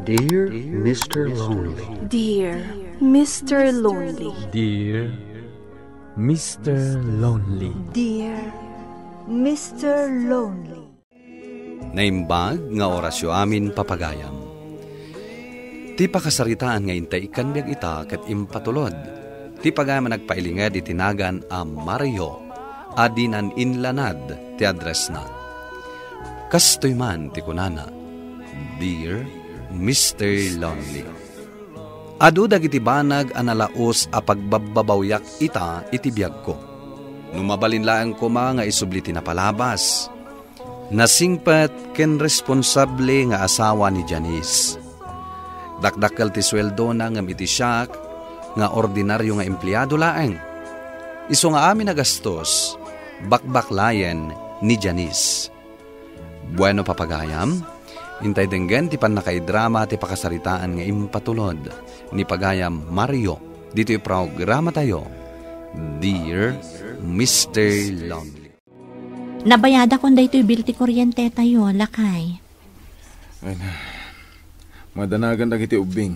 Dear Mr. Lonely. Dear Mr. Lonely. Dear Mr. Lonely. Dear Mr. Lonely. Naimbag nga orasyo amin papagayam. Ti pakasaritaan nga intay ikan biag ita ket impatulod. Ti pagayam nagpailingad itinagan a Mario adinan inlanad ti address na. Kastoy man ti kunana, Dear Mr. Lonely. Adu dagiti banag analaos a pagbababawyak ita iti biag ko. Numabalinlaan ko nga isubli ti napalabas. Nasingpat ken responsable nga asawa ni Janice. Dakdakkel ti sweldo na ngam iti siyak nga ordinaryo nga empleyado laeng. Isu nga amin nagastos, bakbaklayen ni Janice. Bueno papagayam, intay denggen ti panakaidrama ti pakasaritaan nga impatulod ni pagayam Mario. Dito yung programa tayo, Dear Mr. Lonely. Nabayada kon daytoy bil ti kuryente tayo, lakay. Ay na, madanagan dagiti ubing.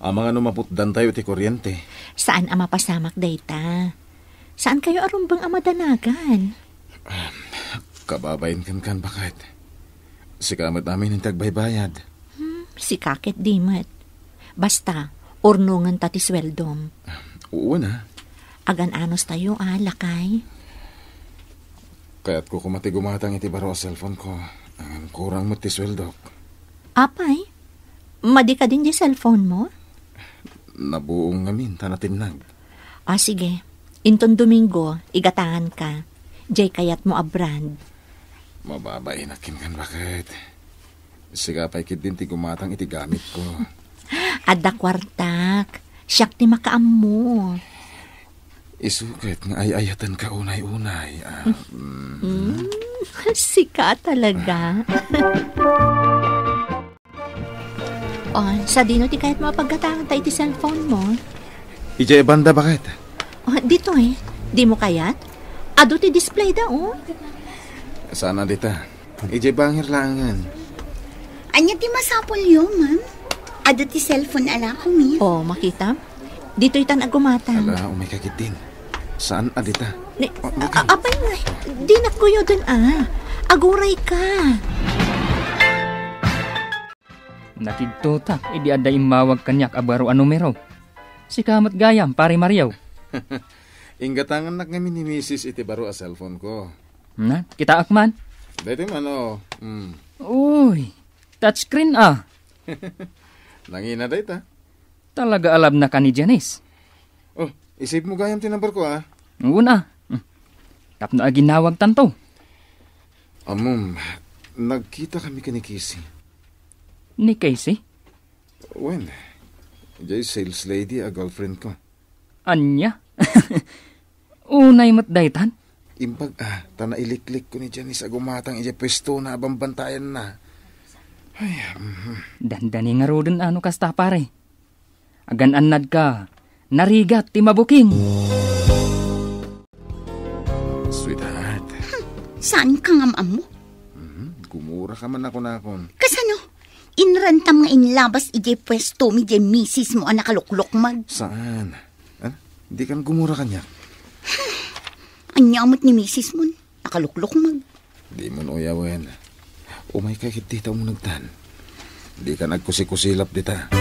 Amang ano maputdan tayo ti kuryente. Saan ama pasamak dayta? Saan kayo arumbang amadanagan? Kababayin kan bakit? Si kamat namin ang tagbaybayad. Si kakit dimat. Basta, urnungan ta ti sweldom. Oo na. Agan anos tayo, lakay. Kaya't ko kumati-gumatang iti baro sa cellphone ko. Ang kurang mo ti sweldok. Apay, madi ka din di cellphone mo? Nabuong ngamin, tanatinag. Sige. Inton Domingo, igatangan ka. Jay kayat mo a brand. Mababay na kan bakit? Sigapay kit din ti gumatang iti gamit ko. Adda kwartak. Siyak ti makaam mo. Isukat nga ay-ayatan ka unay-unay. Sika talaga. Sa dino ti kahit mapagkatangan tayo ti cellphone mo. Ija banda bakit? Dito di mo kayat? Ado ti display da Sana dita. Ija bangir langan. Anya ti masapol yun, ma'am? Ado ti cellphone ala ko, mi. Makita? Dito itan agumatan. Ala, umay kagit din. Saan adita? Apay nga, di nakuyo dun aguray ka. Nakidto ta, idi aday mawag kanyak abaro a numero. Si kamat gayam, pare Mariaw. Inggatangan nak ngamin ni Mrs. iti baro a cellphone ko. Na, kita akman. Dito man Uy, touchscreen Nangina dita. Talaga alam na ka ni Janice. Isip mo gayam tinambar ko Una. Tapno a ginawag tanto. Nagkita kami ka ni Casey. Ni Casey? Well, jay sales lady a girlfriend ko. Anya? Unay mat daytan? Impag tana iliklik ko ni Janice agumatang ija pwesto na abambantayan na. Ay, Dandani nga rodin kasta pare. Agan anad ka, narigat ti mabuking. Sweetheart. Saan ka nga mo? Kumura ka man ako na akon. Kasano? Inrantam nga inlabas ije pwesto mi je misis mo nakaluklok mag. Saan? Di kan gumura kanya. Anyamot ni misis mo nakaluklok mag. Di mo nuyawen. Umay ka kitita mo nagtan. Di ka nagkusikusilap dita.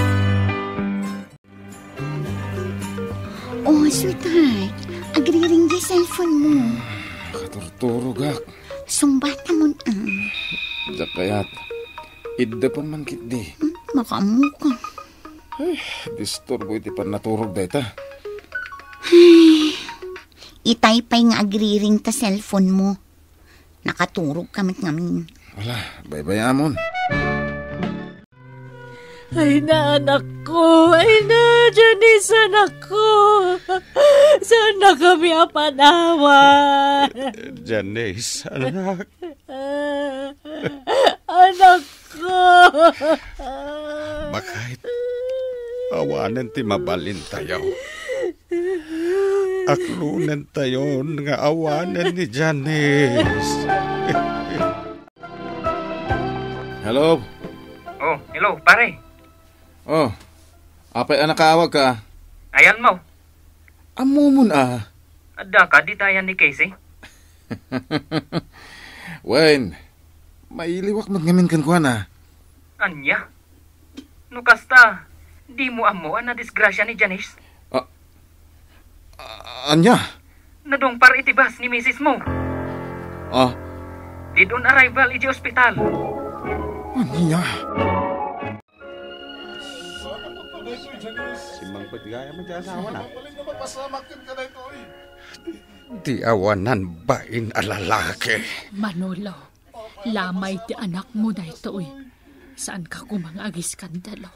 Sweetheart. Agriring di cellphone mo. Katurturo gak. Sumbata mo Diyak kayat. Iddapan man kit di. Makamu ka. Disturbo iti pan naturog dita. Itaypay nga agriring ta cellphone mo. Nakaturog kamit ngamin. Wala, baybayamon. Ay na, anak ko. Ay na, Janice, anak ko. Saan na kami apanawan? Janice, anak. Anak ko. Bakit? Awanan ti mabalin tayo. Aklunan tayo nga awanan ni Janice. Hello? Hello, pare. Oh, apay anak kaawag ka? Ayan mo. Amo mo na. Adda ka, di tayan ni Casey. Wayne, mailiwak ngamin kan kuha na. Anya? No kasta, di mo amo na disgrasya ni Janice. Anya? Nadongpar itibas ni Mrs. mo. Did on arrival iji ospital. Anya? Si Mang Patigaya mag-asawa na. Di awanan bain a lalaki. Manolo, lamay ti anak mo na ito Saan ka kumangagi skandalo?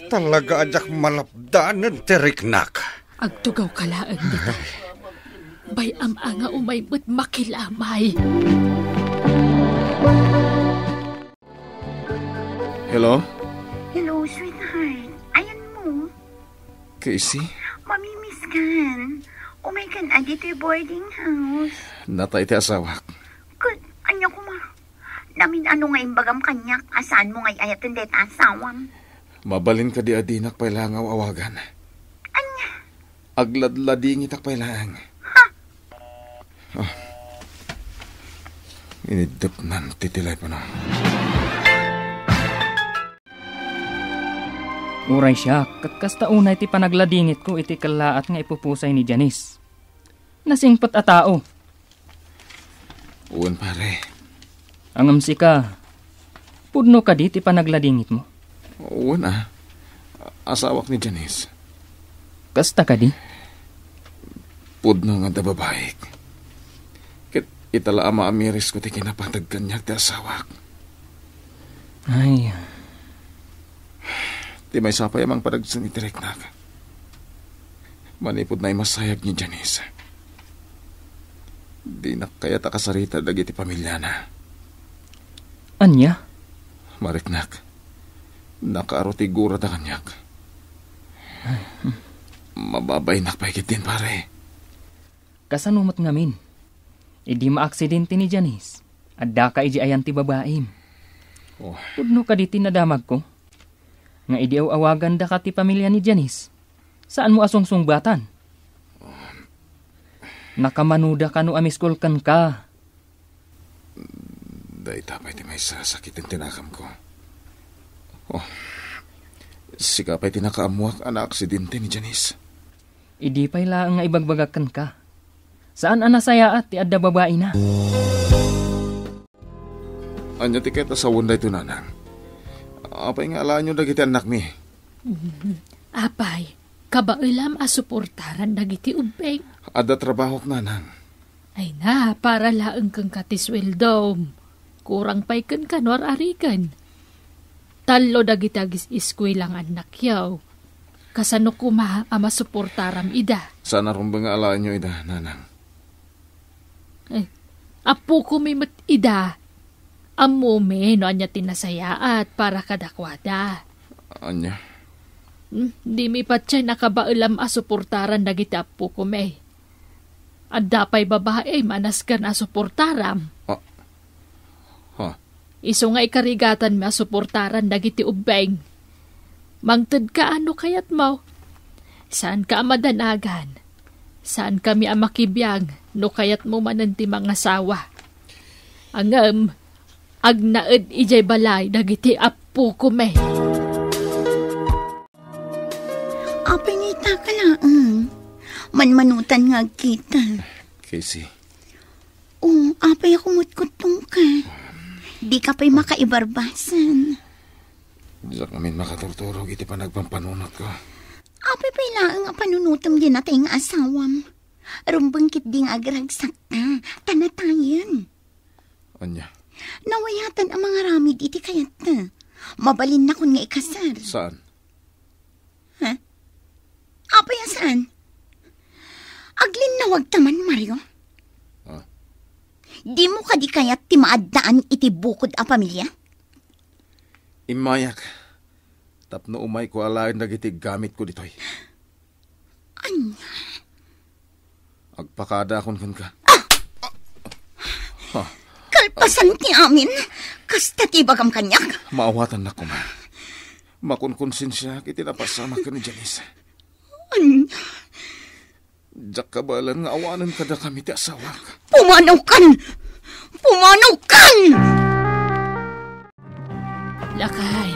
Talaga ajak malapdanan teriknak. Agtugaw kalaan dito. Bay nga umaybut makilamay. Hello? Hello, sweetheart. Ayan mo. Casey? Mamimiss kan. Umay kan adi to boarding house. Natay ti asawak. Good. Anya ko ma. Namin ano nga imbagam kanyak. Asaan mo ngay ayatan det asawam. Mabalin ka di adinak pailangaw awagan. Anya? Agladlading itak pailang. Inidap nan titilay pa na. Uray siya, katkasta unay ti panagladingit ko iti kalaat nga ipupusay ni Janice. Nasingpot a tao. Uwan pare. Angam si ka, pudno ka di ti panagladingit mo. Uwan asawak ni Janice. Kasta ka di? Pudno nga da babaik. Kit itala ama amiris ko ti kinapatag kanyak ti asawak. Ay, Di may sapay amang padagsan ni Tiriknak. Manipod na masayag ni Janice. Di na kaya takasarita dagiti pamilya na. Anya? Mariknak, nakarotigura da kanyak. Mababay nakpaikit din pare. Kasanumot ngamin. Idi maaksidente ni Janice. Adda ka iji ayan ti babaim. Pudno ka di tinadamag ko. Nga idi awagan da ka ti pamilya ni Janice. Saan mo asungsungbatan? Nakamanuda ka no amiskulkan ka. Day tapay ti may sasakit ang tinakam ko. Sikapay tinakaamuak ang aksidente ni Janice. Idi pa'y laang nga ibagbagakan ka. Saan anasaya at ti adda babae na? Anya ti keta sa wunday to nanang. Apay nga alaan nyo dagiti anak mi. Apay, kabailam asuportaran dagiti ubeng. Ada trabaho nanang. Ay na, para laang kang katisweldom. Kurang pa'y kan kanwar arikan. Talo dagitagis iskwilang anak yaw. Kasano kuma ama suportaram ida. Sana rumbang nga alaan nyo ida, nanang. Apo kumimot ida. Amume no anya tinasayaat para kadakwada. Anya? Di mi patsyay nakabailam asuportaran dagiti apo kume. Adda pa'y babae manas kan asuportaram. Iso nga ikarigatan mi asuportaran dagiti ubeng. Mangted ka ano kayat mo? Saan ka amadanagan? Saan kami amakibiyang no kayat mo mananti mga sawa? Angam, agnaed ijay balay dagiti apo kume. Apay ngita ka lang. Manmanutan nga kita. Casey. Apay ako mutkutong ka. Di ka pa'y makaibarbasan. Diyan kami makaturturog iti pa nagpampanunot ko. Apay pa'y laang nga panunutom din natin nga asawam. Rumbangkit di nga agragsak ka. Tanatayan. Anya? Nawayatan ang mga ramid iti kayat na. Mabalin na kun nga ikasar. Saan? Apay saan? Aglin na wag taman, Mario. Di mo ka di kayat ti maadaan iti bukod a pamilya? Imayak. Tapno umay ko alain dagiti gamit ko ditoy. Anya? Agpakada akon kan ka. Kalpasan ti amin. Kasta tibagam kanyak. Maawatan na ko, ma. Makunkonsensya kiti napasama ka ni Janice. Anya, Jak kabalan nga awanan kada kami ti asawa ka. pumanaw kan! Pumanaw kan! Lakay,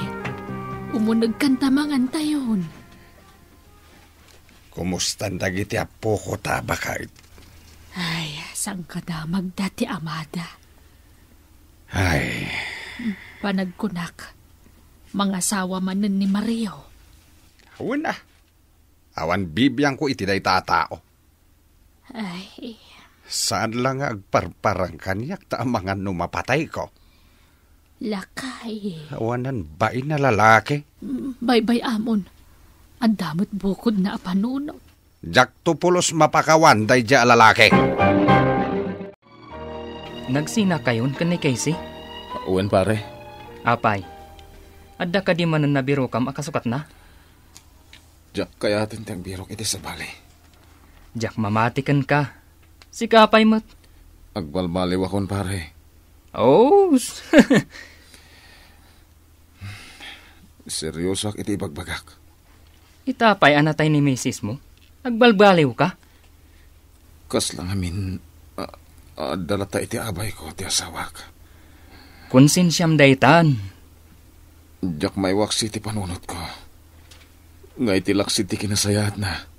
umunag kan tamangan tayon. Kumusta dagiti apo ko tabakait? Ay, sang ka damag dati amada. Ay, Panagkunak, mga asawa manen ni Mario. awan na. Awan bibiyang ko iti day tatao. Ay, Saan lang nga agparparang kanyak ta amangan numapatay ko? lakay. Awanan ba na lalaki? Bye-bye amon. Ang damot bukod na apanuno. Jak tupulos mapakawan day dya lalaki. Nagsina kayon kan ni Casey? Uwan pare. Apay. Adda ka di man na biro kam akasukat na? Jak kaya tintang birok iti sa bali. Jak mamatikan ka. Si kapay mat. Agbalbaliw akon pare. Oh, Seryoso ak iti bagbagak. itapay anatay ni misis mo. Agbalbaliw ka. Kas lang amin, dalata iti abay ko ti asawa ka. Konsensyam daytan. Jak may waksi ti panunot ko. Nga iti laksid ti kinasayat na.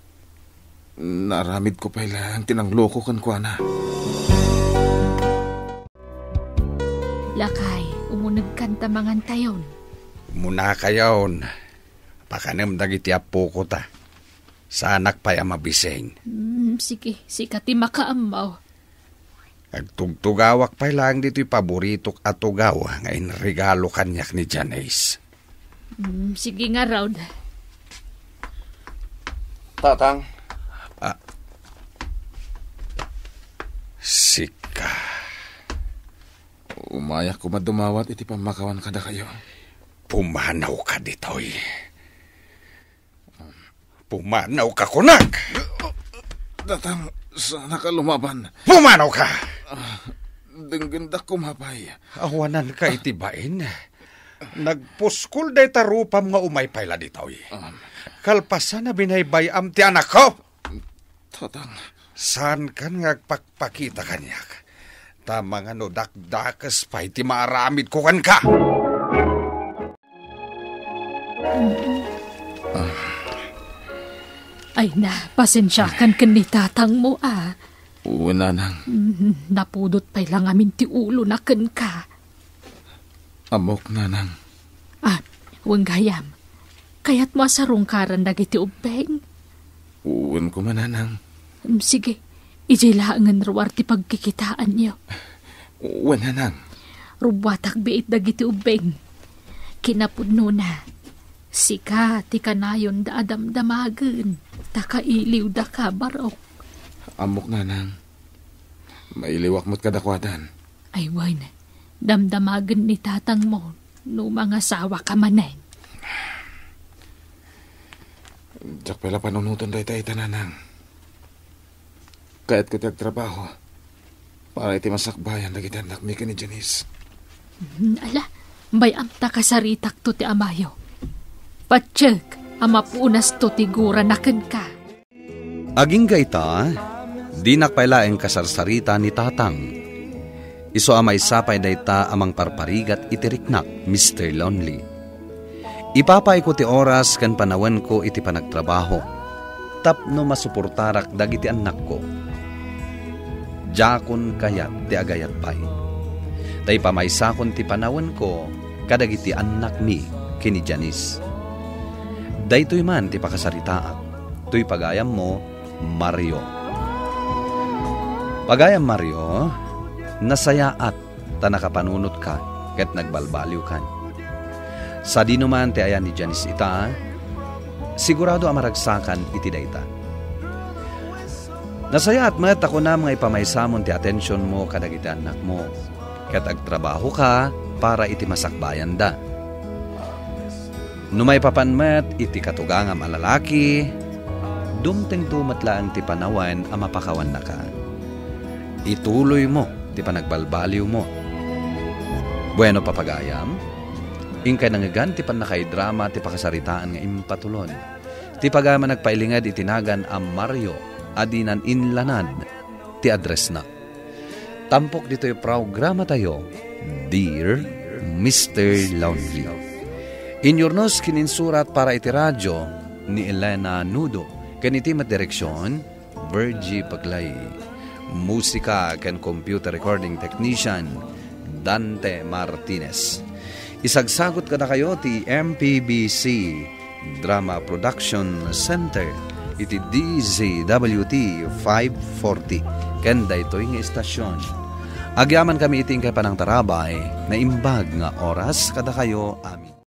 Naramid ko pa ilang tinangloko kan kwa na. Lakay, umunag kan tamangan tayon. Muna kayon. Pakanam dagiti apo ko ta. Sa anak pa'y mabiseng. Sige, sikati makaamaw. Agtugtugawak pa lang dito'y paboritok at tugaw ngayon regalo kanyak ni Janice. Sige nga, Raud. Tatang. Sika. Umayak ko madumawat iti pamakawan kada kayo. Pumanaw ka dito'y. Pumanaw ka kunak! Tatang, sana ka lumaban. Pumanaw ka! Dengganda kumapay. Awanan ka itibain. Nagpuskul day tarupam nga umay payla dito'y. Kalpasan na binaybayam ti anak ko. Tatang. Saan kan nga agpakpakita kanyak? Tama nga no dakdakas pa iti maaramid ko kan ka. Ay na, pasensyakan kan ni tatang mo Una nang. Napudot pa'y lang amin ti ulo na kan ka. Amok na nang. Huwag gayam. Kaya't mo asarungkaran dagiti ubeng. Uwan ko mananang. Sige, ijilaangan rawar ti pagkikitaan niyo. Uwan na nang. Rubatak biit dagiti ubeng. Kinapudno na. Sika ti kanayon da adamdamagen. Takailiw da ka barok. Amok na nang. Mailiwak mo't kadakwadan. Ay wan, damdamagen ni tatang mo no mga sawa ka manen. Jak pala panunutan day tayo tananang. Kaya't ko trabaho para iti masakbayan dagiti anak mi ka ni Janice. Ala, bayam ta kasaritak to ti amayo. Patsyak, amapunas to tigura na ka. Aging gaita, di nakpailaeng kasarsarita ni tatang. Iso amay sapay dayta amang parparigat itiriknak, Mr. Lonely. Ipapay ko ti oras kan panawan ko iti panagtrabaho. Tapno masuportarak dagiti anak ko. Jakon kayat ti agayat pay. Tay pamaysakon ti panawan ko kadagiti anak mi kini Janice. Daytoy man ti pakasaritaak. Tuy pagayam mo, Mario. Pagayam Mario, nasayaat ta nakapanunot ka ket nagbalbaliw kan. Sa dinuman ti ayan ni Janice ita, sigurado amaragsakan iti dayta. Nasayaat met ako na mga ipamaysamon ti atensyon mo kadagiti anak mo. Ket agtrabaho ka para iti masakbayan da. Numay papanmet iti katugang ang malalaki, dumteng tumatlaang ti panawan ang mapakawan na ka. Ituloy mo ti panagbalbaliw mo. Bueno papagayam, ingkay nangagan ti pan nakay drama ti pakasaritaan nga impatulon. Ti pagama nagpailingad itinagan ang Mario adinan inlanad ti address na. Tampok dito yung programa tayo, Dear Mr. Lonely. Inyornos kininsurat para iti radyo ni Elena Nudo. Kanitimat direksyon, Virgie Paglay. Musika ken computer recording technician, Dante Martinez. Isagsagot kada kayo ti MPBC Drama Production Center iti DZWT 540 kenda ito yung istasyon. Agyaman kami iting kay panang tarabay na imbag nga oras kada kayo amin.